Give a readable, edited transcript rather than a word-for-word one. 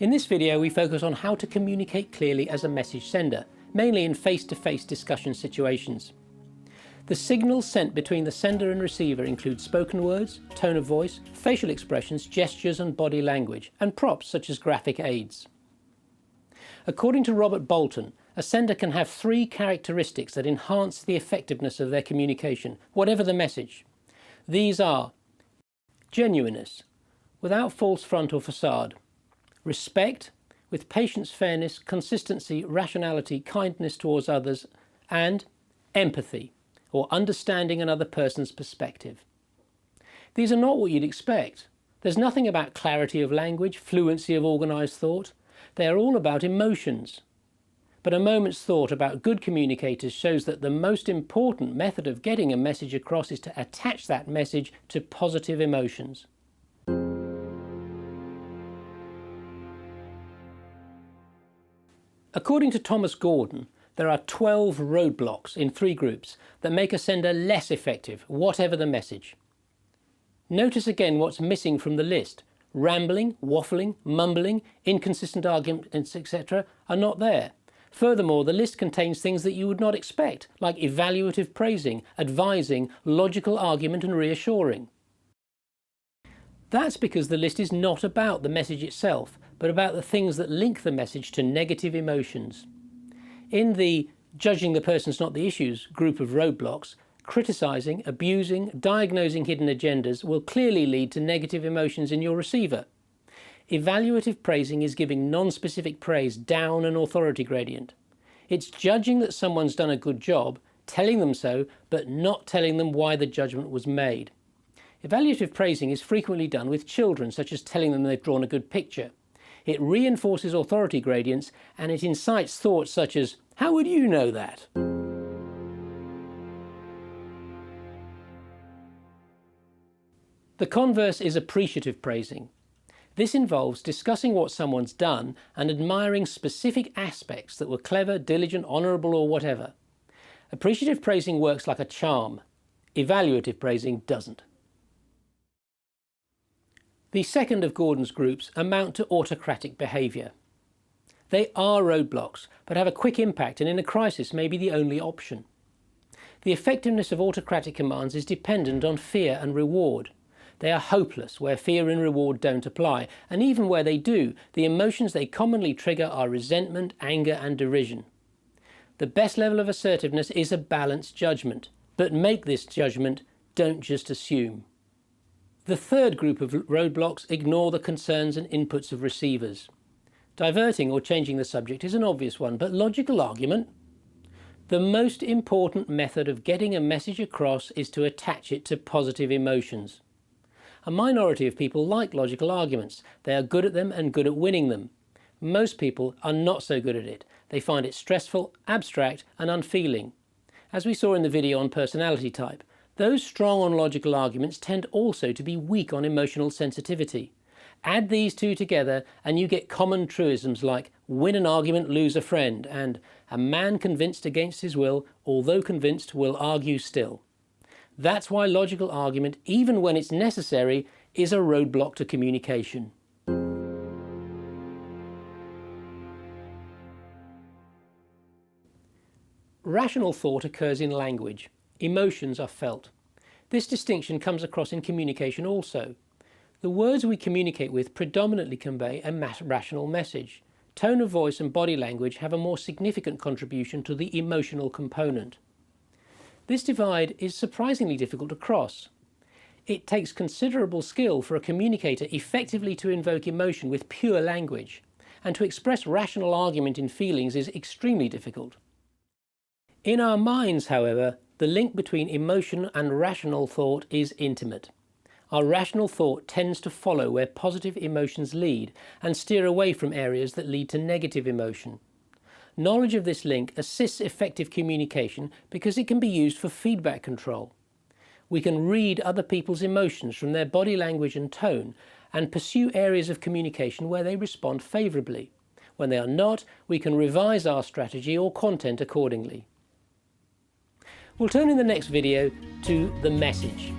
In this video, we focus on how to communicate clearly as a message sender, mainly in face-to-face discussion situations. The signals sent between the sender and receiver include spoken words, tone of voice, facial expressions, gestures and body language, and props such as graphic aids. According to Robert Bolton, a sender can have 3 characteristics that enhance the effectiveness of their communication, whatever the message. These are genuineness, without false front or facade; respect, with patience, fairness, consistency, rationality, kindness towards others; and empathy, or understanding another person's perspective. These are not what you'd expect. There's nothing about clarity of language, fluency of organised thought. They are all about emotions. But a moment's thought about good communicators shows that the most important method of getting a message across is to attach that message to positive emotions. According to Thomas Gordon, there are 12 roadblocks in 3 groups that make a sender less effective, whatever the message. Notice again what's missing from the list. Rambling, waffling, mumbling, inconsistent arguments, etc. are not there. Furthermore, the list contains things that you would not expect, like evaluative praising, advising, logical argument and reassuring. That's because the list is not about the message itself, but about the things that link the message to negative emotions. In the judging the person's not the issues group of roadblocks, criticising, abusing, diagnosing hidden agendas will clearly lead to negative emotions in your receiver. Evaluative praising is giving non-specific praise down an authority gradient. It's judging that someone's done a good job, telling them so, but not telling them why the judgment was made. Evaluative praising is frequently done with children, such as telling them they've drawn a good picture. It reinforces authority gradients and it incites thoughts such as, "How would you know that?" The converse is appreciative praising. This involves discussing what someone's done and admiring specific aspects that were clever, diligent, honourable or whatever. Appreciative praising works like a charm. Evaluative praising doesn't. The second of Gordon's groups amount to autocratic behaviour. They are roadblocks, but have a quick impact and in a crisis may be the only option. The effectiveness of autocratic commands is dependent on fear and reward. They are hopeless where fear and reward don't apply, and even where they do, the emotions they commonly trigger are resentment, anger and derision. The best level of assertiveness is a balanced judgment, but make this judgment, don't just assume. The third group of roadblocks ignore the concerns and inputs of receivers. Diverting or changing the subject is an obvious one, but logical argument? The most important method of getting a message across is to attach it to positive emotions. A minority of people like logical arguments. They are good at them and good at winning them. Most people are not so good at it. They find it stressful, abstract and unfeeling. As we saw in the video on personality type, those strong on logical arguments tend also to be weak on emotional sensitivity. Add these two together and you get common truisms like "win an argument, lose a friend" and "a man convinced against his will, although convinced, will argue still." That's why logical argument, even when it's necessary, is a roadblock to communication. Rational thought occurs in language. Emotions are felt. This distinction comes across in communication also. The words we communicate with predominantly convey a rational message. Tone of voice and body language have a more significant contribution to the emotional component. This divide is surprisingly difficult to cross. It takes considerable skill for a communicator effectively to invoke emotion with pure language, and to express rational argument in feelings is extremely difficult. In our minds, however, the link between emotion and rational thought is intimate. Our rational thought tends to follow where positive emotions lead and steer away from areas that lead to negative emotion. Knowledge of this link assists effective communication because it can be used for feedback control. We can read other people's emotions from their body language and tone and pursue areas of communication where they respond favourably. When they are not, we can revise our strategy or content accordingly. We'll turn in the next video to the message.